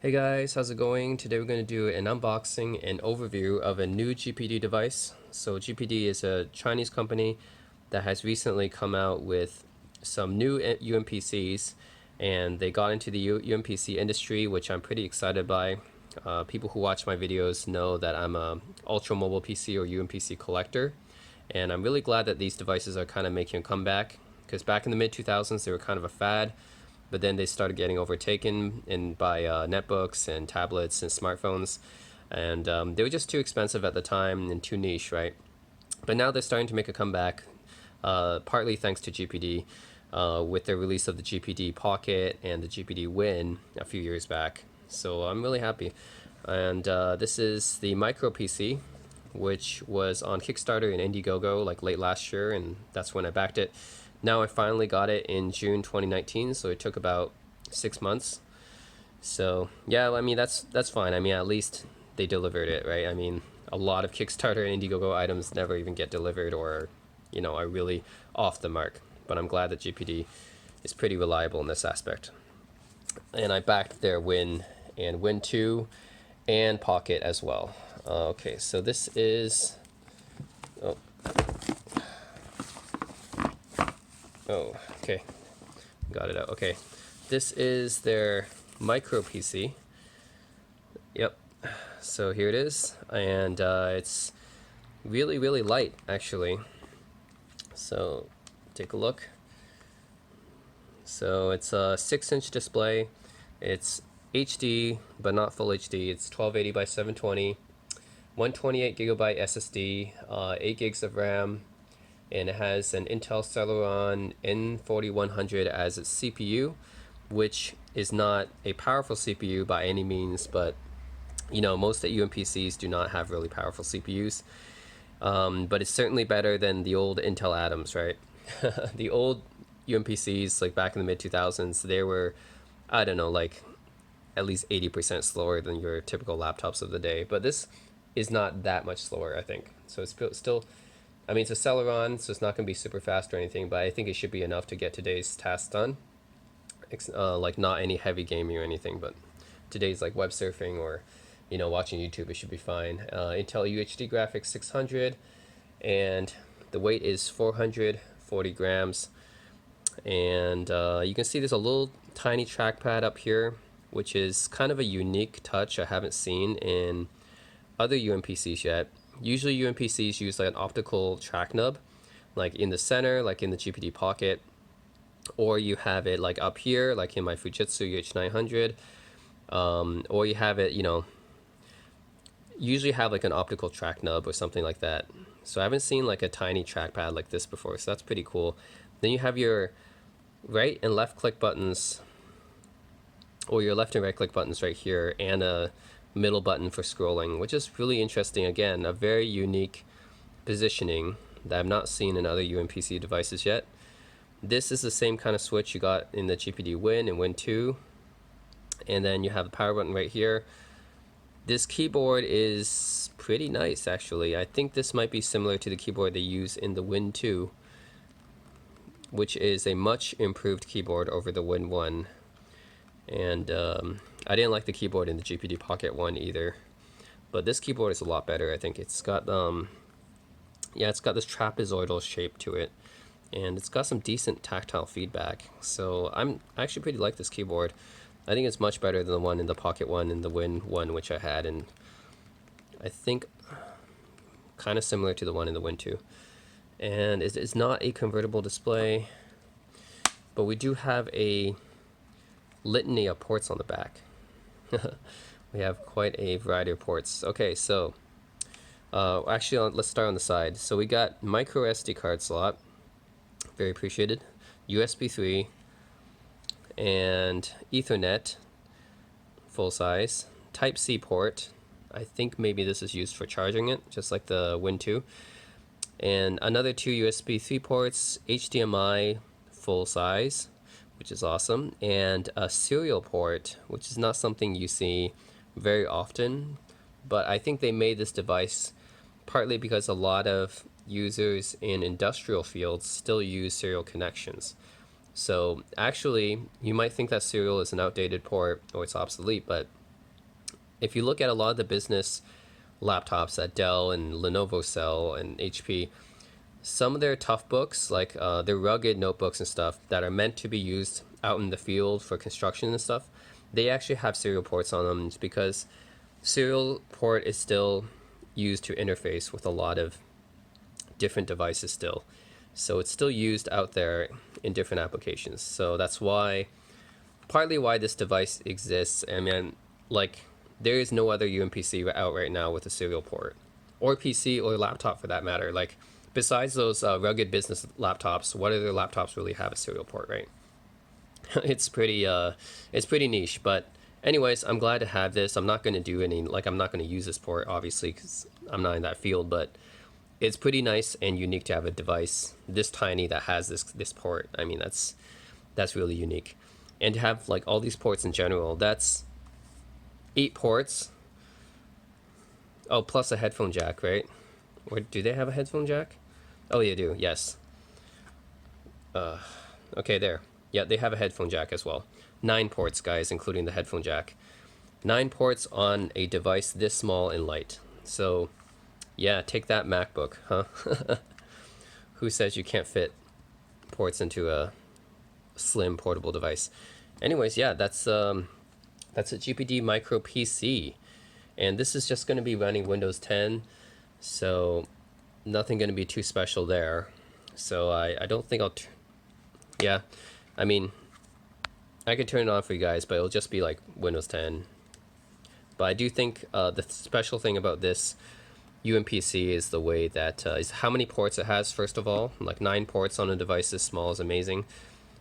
Hey guys, how's it going? Today we're going to do an unboxing and overview of a new GPD device. So GPD is a Chinese company that has recently come out with some new UMPCs, and they got into the UMPC industry, which I'm pretty excited by. People who watch my videos know that I'm a ultra mobile PC or UMPC collector, and I'm really glad that these devices are kind of making a comeback, because back in the mid 2000s they were kind of a fad, but then they started getting overtaken by netbooks and tablets and smartphones, and they were just too expensive at the time and too niche, right? But now they're starting to make a comeback, partly thanks to GPD, with the release of the GPD Pocket and the GPD Win a few years back. So I'm really happy. And this is the Micro PC, which was on Kickstarter and Indiegogo like late last year, and that's when I backed it. Now I finally got it in June 2019, so it took about 6 months. So yeah, I mean that's fine. I mean at least they delivered it, right? I mean a lot of Kickstarter and Indiegogo items never even get delivered, or are really off the mark. But I'm glad that GPD is pretty reliable in this aspect. And I backed their Win and Win 2 and Pocket as well. Okay, so this is oh oh okay, got it out. Okay, this is their Micro PC. Yep. So here it is, and it's really light actually. So take a look. So it's a 6-inch display. It's HD, but not full HD. It's 1280 by 720, 128 gigabyte SSD, 8 gigs of RAM, and it has an Intel Celeron N4100 as its CPU, which is not a powerful CPU by any means, but most UMPCs do not have really powerful CPUs. But it's certainly better than the old Intel Atoms, right? The old UMPCs, like back in the mid 2000s, they were, I don't know, like at least 80% slower than your typical laptops of the day. But this is not that much slower, I think. So it's still, I mean, it's a Celeron, so it's not going to be super fast or anything, but I think it should be enough to get today's tasks done. Like not any heavy gaming or anything, but today's like web surfing or watching YouTube, it should be fine. Intel UHD graphics 600, and the weight is 440 grams. And you can see there's a little tiny trackpad up here, which is kind of a unique touch I haven't seen in other UMPCs yet. Usually UMPCs use like an optical track nub, like in the center, like in the GPD Pocket, or you have it like up here, like in my Fujitsu UH900, or you have it, usually have like an optical track nub or something like that. So I haven't seen like a tiny trackpad like this before, so that's pretty cool. Then you have your right and left click buttons, or your left and right click buttons right here, and a middle button for scrolling, which is really interesting. Again, a very unique positioning that I've not seen in other UMPC devices yet. This is the same kind of switch you got in the GPD Win and Win 2. And then you have the power button right here. This keyboard is pretty nice, actually. I think this might be similar to the keyboard they use in the Win 2, which is a much improved keyboard over the Win 1. And I didn't like the keyboard in the GPD Pocket 1 either. But this keyboard is a lot better, I think. It's got, it's got this trapezoidal shape to it. And it's got some decent tactile feedback. So I actually pretty like this keyboard. I think it's much better than the one in the Pocket 1 and the Win 1, which I had, and I think kind of similar to the one in the Win 2. And it's not a convertible display, but we do have a litany of ports on the back. We have quite a variety of ports. Okay, so actually let's start on the side. So we got micro SD card slot, very appreciated, USB 3, and Ethernet, full size, Type-C port. I think maybe this is used for charging it, just like the Win 2. And another 2 USB 3 ports, HDMI, full size, which is awesome, and a serial port, which is not something you see very often, but I think they made this device partly because a lot of users in industrial fields still use serial connections. So actually, you might think that serial is an outdated port or it's obsolete, but if you look at a lot of the business laptops that Dell and Lenovo sell and HP, some of their tough books, like their rugged notebooks and stuff that are meant to be used out in the field for construction and stuff, they actually have serial ports on them. It's because serial port is still used to interface with a lot of different devices still. So it's still used out there in different applications. So that's why, partly why this device exists. I mean, like, there is no other UMPC out right now with a serial port, or PC or laptop for that matter. Like, besides those rugged business laptops, what other laptops really have a serial port, right? It's pretty niche. But anyways, I'm glad to have this. I'm not going to do any, like, I'm not going to use this port obviously because I'm not in that field, but it's pretty nice and unique to have a device this tiny that has this port. I mean, that's really unique. And to have like all these ports in general, that's 8 ports. Oh, plus a headphone jack, right? Or do they have a headphone jack? Oh, they do, yes. Okay, there. Yeah, they have a headphone jack as well. 9 ports, guys, including the headphone jack. 9 ports on a device this small and light. So, yeah, take that MacBook, huh? Who says you can't fit ports into a slim portable device? Anyways, yeah, that's a GPD MicroPC. And this is just going to be running Windows 10, so nothing going to be too special there. So I don't think I'll... yeah, I mean, I could turn it on for you guys, but it'll just be like Windows 10. But I do think the special thing about this UMPC is the way that is how many ports it has. First of all, like 9 ports on a device this small is amazing,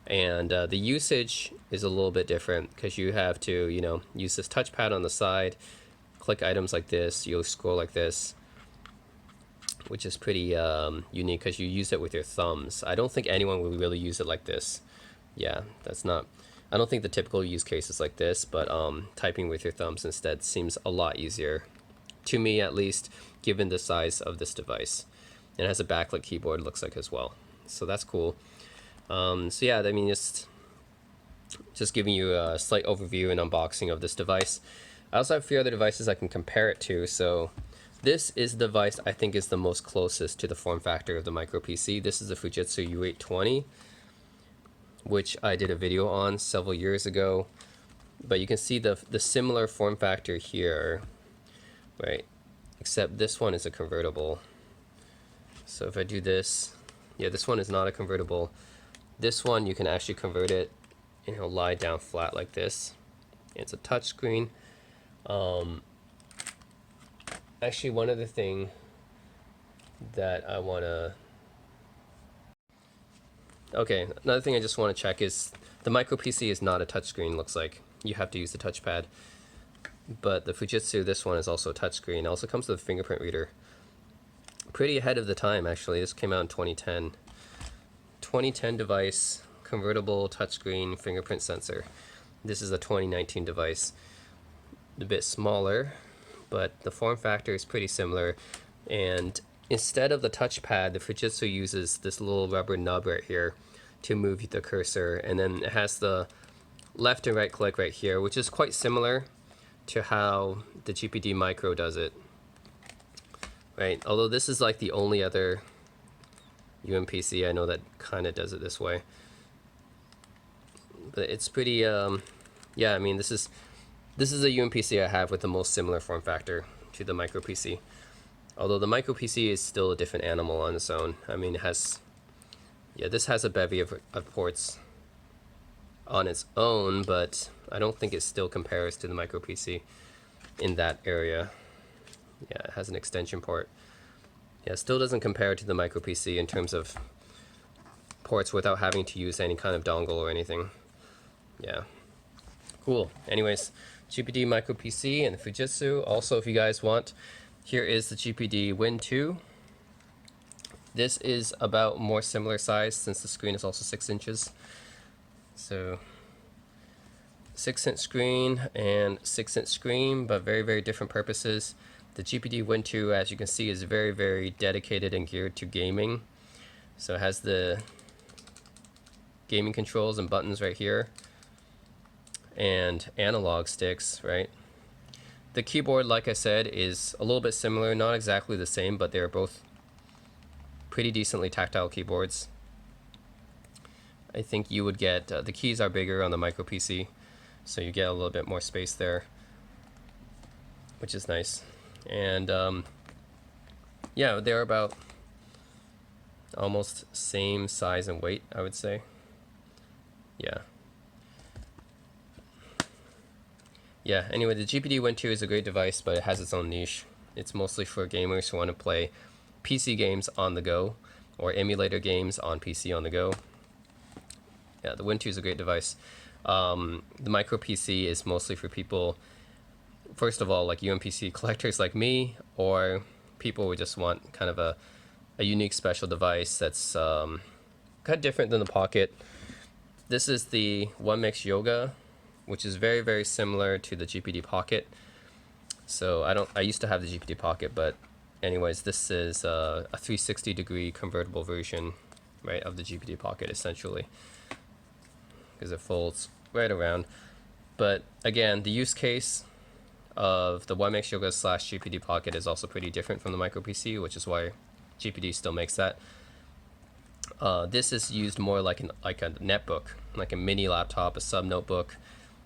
and the usage is a little bit different because you have to, you know, use this touchpad on the side, click items like this, you'll scroll like this, which is pretty unique because you use it with your thumbs. I don't think anyone will really use it like this. Yeah, that's not, I don't think the typical use case is like this, but typing with your thumbs instead seems a lot easier, to me at least, given the size of this device. And it has a backlit keyboard, looks like, as well. So that's cool. So yeah, I mean, just giving you a slight overview and unboxing of this device. I also have a few other devices I can compare it to. So this is the device I think is the most closest to the form factor of the MicroPC. This is the Fujitsu U820, which I did a video on several years ago. But you can see the similar form factor here, right? Except this one is a convertible. So if I do this, yeah, this one is not a convertible. This one you can actually convert it, and it'll lie down flat like this. It's a touch screen. Actually, one other thing that I want to... okay, another thing I just want to check is the MicroPC is not a touchscreen, looks like. You have to use the touchpad. But the Fujitsu, this one is also a touchscreen. It also comes with a fingerprint reader. Pretty ahead of the time, actually. This came out in 2010. 2010 device, convertible touchscreen fingerprint sensor. This is a 2019 device. A bit smaller, but the form factor is pretty similar. And instead of the touchpad, the Fujitsu uses this little rubber nub right here to move the cursor, and then it has the left and right click right here, which is quite similar to how the GPD Micro does it, right? Although this is like the only other UMPC I know that kind of does it this way. But it's pretty, yeah, I mean, this is a UMPC I have with the most similar form factor to the MicroPC. Although the MicroPC is still a different animal on its own. I mean, it has, yeah, this has a bevy of ports on its own, but I don't think it still compares to the MicroPC in that area. Yeah, it has an extension port. Yeah, it still doesn't compare to the MicroPC in terms of ports without having to use any kind of dongle or anything. Yeah, cool. Anyways, GPD MicroPC and the Fujitsu. Also, if you guys want, here is the GPD Win 2. This is about more similar size since the screen is also 6 inches. So 6-inch screen and 6-inch screen, but very, very different purposes. The GPD Win 2, as you can see, is very, very dedicated and geared to gaming. So it has the gaming controls and buttons right here, and analog sticks, right? The keyboard, like I said, is a little bit similar, not exactly the same, but they're both pretty decently tactile keyboards. I think you would get, the keys are bigger on the MicroPC, so you get a little bit more space there, which is nice. And yeah, they're about almost same size and weight, I would say. Yeah. Yeah, anyway, the GPD Win2 is a great device, but it has its own niche. It's mostly for gamers who want to play PC games on the go, or emulator games on PC on the go. Yeah, the Win2 is a great device. The MicroPC is mostly for people, first of all, like UMPC collectors like me, or people who just want kind of a unique special device that's kind of different than the Pocket. This is the One Mix Yoga, which is very, very similar to the GPD Pocket. So I used to have the GPD Pocket, but anyways, this is a 360-degree convertible version, right, of the GPD Pocket, essentially, because it folds right around. But again, the use case of the One Mix Yoga / GPD Pocket is also pretty different from the MicroPC, which is why GPD still makes that. This is used more like a netbook, like a mini laptop, a sub notebook.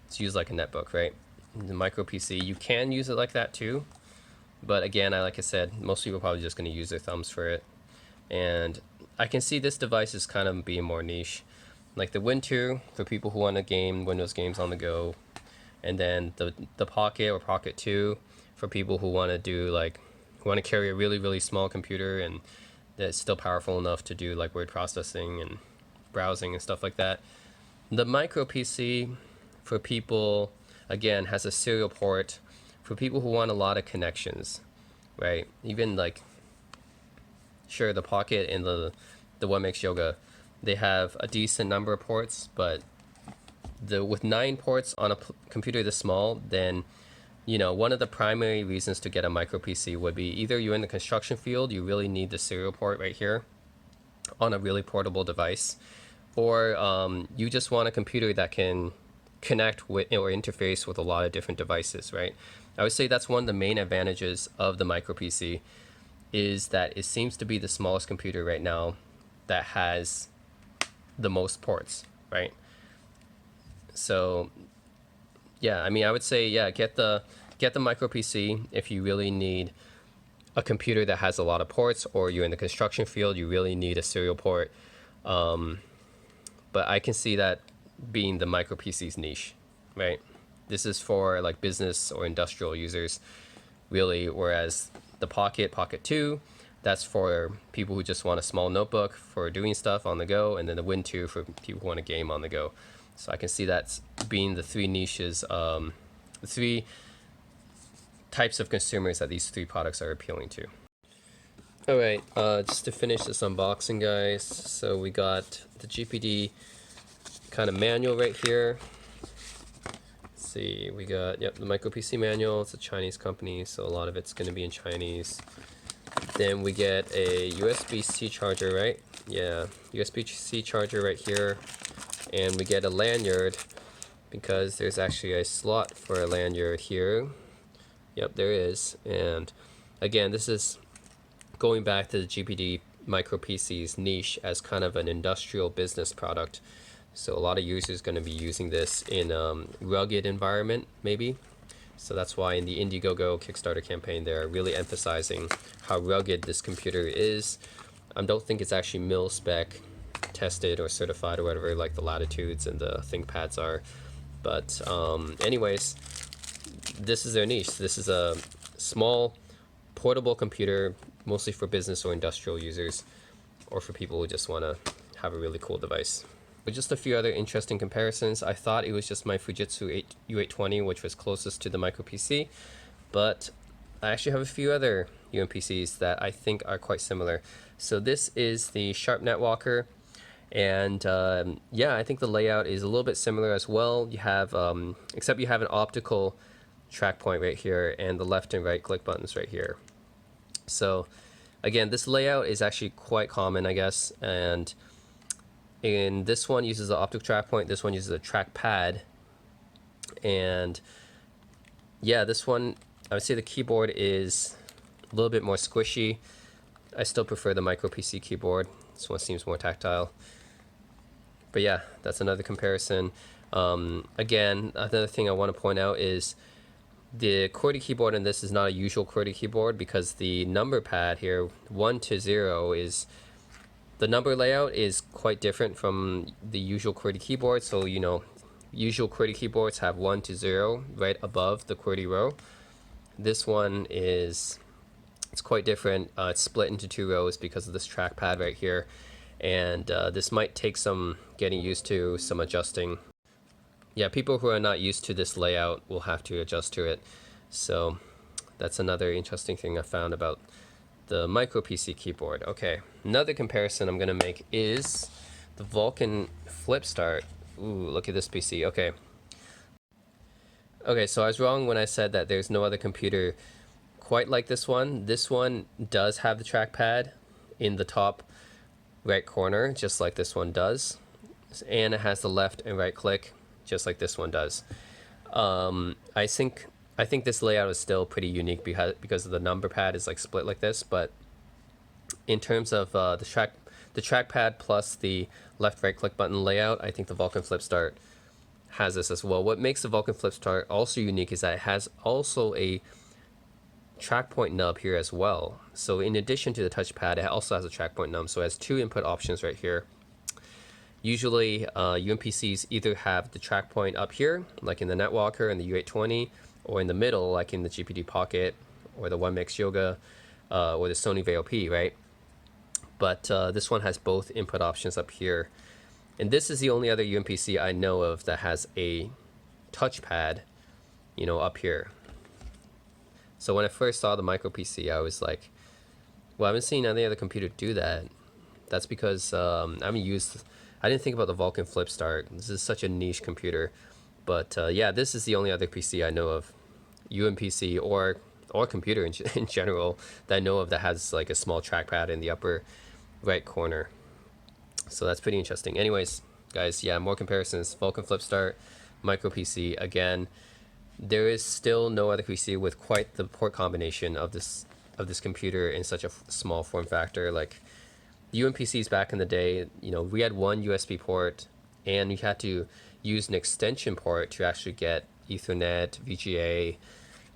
It's used like a netbook, right? The MicroPC, you can use it like that too, but again, like I said, most people are probably just going to use their thumbs for it. And I can see this device is kind of being more niche, like the Win2 for people who want to game Windows games on the go, and then the Pocket or Pocket 2 for people who want to do who want to carry a really, really small computer and that's still powerful enough to do like word processing and browsing and stuff like that. The MicroPC for people, again, has a serial port for people who want a lot of connections, right? Even like, sure, the Pocket and the One Mix Yoga, they have a decent number of ports, but with 9 ports on a computer this small, then one of the primary reasons to get a MicroPC would be either you're in the construction field, you really need the serial port right here on a really portable device, or you just want a computer that can connect with or interface with a lot of different devices, right? I would say that's one of the main advantages of the MicroPC, is that it seems to be the smallest computer right now that has the most ports, right? So yeah, I mean, I would say, yeah, get the MicroPC if you really need a computer that has a lot of ports, or you're in the construction field, you really need a serial port. But I can see that being the MicroPC's niche, right? This is for like business or industrial users, really, whereas the Pocket 2, that's for people who just want a small notebook for doing stuff on the go, and then the Win2 for people who want to game on the go. So I can see that being the three niches, the three types of consumers that these 3 products are appealing to. All right, just to finish this unboxing, guys. So we got the GPD kind of manual right here. Let's see, we got, yep, the MicroPC manual. It's a Chinese company, so a lot of it's going to be in Chinese. Then we get a USB-C charger, right? Yeah, USB-C charger right here. And we get a lanyard, because there's actually a slot for a lanyard here. Yep, there is. And again, this is going back to the GPD MicroPC's niche as kind of an industrial business product. So a lot of users going to be using this in rugged environment, maybe. So that's why in the Indiegogo Kickstarter campaign, they're really emphasizing how rugged this computer is. I don't think it's actually mil-spec tested or certified or whatever, like the Latitudes and the ThinkPads are. But anyways, this is their niche. This is a small portable computer, mostly for business or industrial users, or for people who just want to have a really cool device. With just a few other interesting comparisons, I thought it was just my Fujitsu U820, which was closest to the MicroPC, but I actually have a few other UMPCs that I think are quite similar. So this is the SharpNet Walker, and yeah, I think the layout is a little bit similar as well. You have, except you have an optical track point right here, and the left and right click buttons right here. So again, this layout is actually quite common, I guess, and in this one uses the optical track point, this one uses a trackpad, and yeah, this one I would say the keyboard is a little bit more squishy. I still prefer the MicroPC keyboard. This one seems more tactile. But yeah, that's another comparison. Again, another thing I want to point out is the QWERTY keyboard in this is not a usual QWERTY keyboard because the number pad here, 1 to 0, is the number layout is quite different from the usual QWERTY keyboard. So, you know, usual QWERTY keyboards have 1 to 0 right above the QWERTY row. This one is, it's quite different. It's split into 2 rows because of this trackpad right here. And this might take some getting used to, some adjusting. Yeah, people who are not used to this layout will have to adjust to it. So that's another interesting thing I found about the MicroPC keyboard. Okay, another comparison I'm gonna make is the Vulkan Flip Start. Ooh, look at this PC. Okay. Okay, so I was wrong when I said that there's no other computer quite like this one. This one does have the trackpad in the top right corner, just like this one does. And it has the left and right click, just like this one does. I think this layout is still pretty unique because the number pad is like split like this. But in terms of the trackpad plus the left right click button layout, I think the Vulkan Flip Start has this as well. What makes the Vulkan Flip Start also unique is that it has also a track point nub here as well. So in addition to the touchpad, it also has a track point nub. So it has 2 input options right here. Usually UMPCs either have the track point up here, like in the NetWalker and the U820, or in the middle, like in the GPD Pocket or the One Mix Yoga or the Sony VLP, right? But this one has both input options up here. And this is the only other UMPC I know of that has a touchpad, you know, up here. So when I first saw the MicroPC, I was like, well, I haven't seen any other computer do that. That's because I didn't think about the Vulkan Flip Start. This is such a niche computer. But yeah, this is the only other PC I know of, UMPC or computer in general, that I know of that has like a small trackpad in the upper right corner. So that's pretty interesting. Anyways, guys, yeah, more comparisons. Vulkan Flip Start, MicroPC. Again, there is still no other PC with quite the port combination of this computer in such a small form factor. Like UMPCs back in the day, you know, we had one USB port and you had to use an extension port to actually get Ethernet, VGA.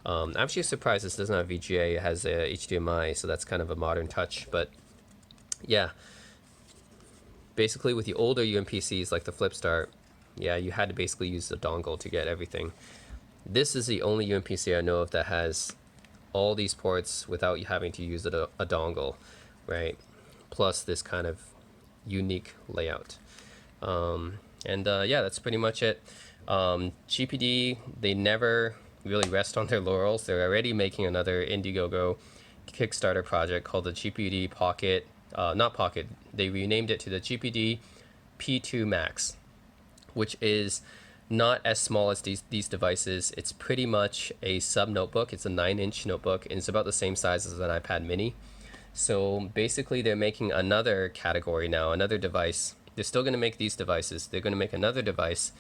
I'm actually surprised this doesn't have VGA. It has a HDMI, so that's kind of a modern touch. But yeah, basically with the older UMPCs like the Flip Start, yeah, you had to basically use the dongle to get everything. This is the only UMPC I know of that has all these ports without you having to use a dongle, right? Plus this kind of unique layout. Yeah, that's pretty much it. GPD, they never really rest on their laurels. They're already making another Indiegogo Kickstarter project called the GPD Pocket, not Pocket, they renamed it to the GPD P2 Max, which is not as small as these devices. It's pretty much a sub notebook. It's a 9-inch notebook and it's about the same size as an iPad mini. So basically they're making another category now, another device. They're still going to make these devices. They're going to make another device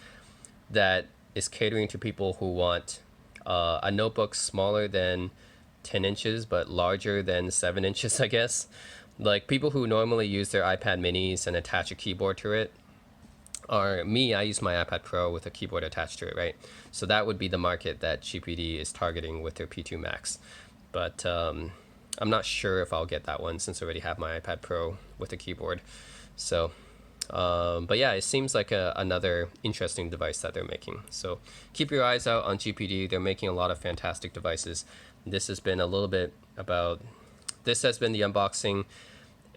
that is catering to people who want a notebook smaller than 10 inches but larger than 7 inches, I guess. Like people who normally use their iPad minis and attach a keyboard to it. Or me, I use my iPad Pro with a keyboard attached to it, right? So that would be the market that GPD is targeting with their P2 Max. But I'm not sure if I'll get that one since I already have my iPad Pro with a keyboard. So, but yeah, it seems like another interesting device that they're making. So keep your eyes out on GPD. They're making a lot of fantastic devices. This has been a little bit about, this has been the unboxing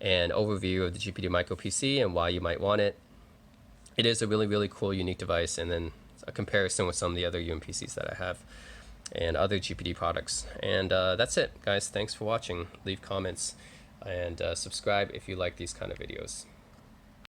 and overview of the GPD MicroPC and why you might want it. It is a really, really cool, unique device, and then a comparison with some of the other UMPCs that I have and other GPD products. And that's it, guys. Thanks for watching. Leave comments and subscribe if you like these kind of videos.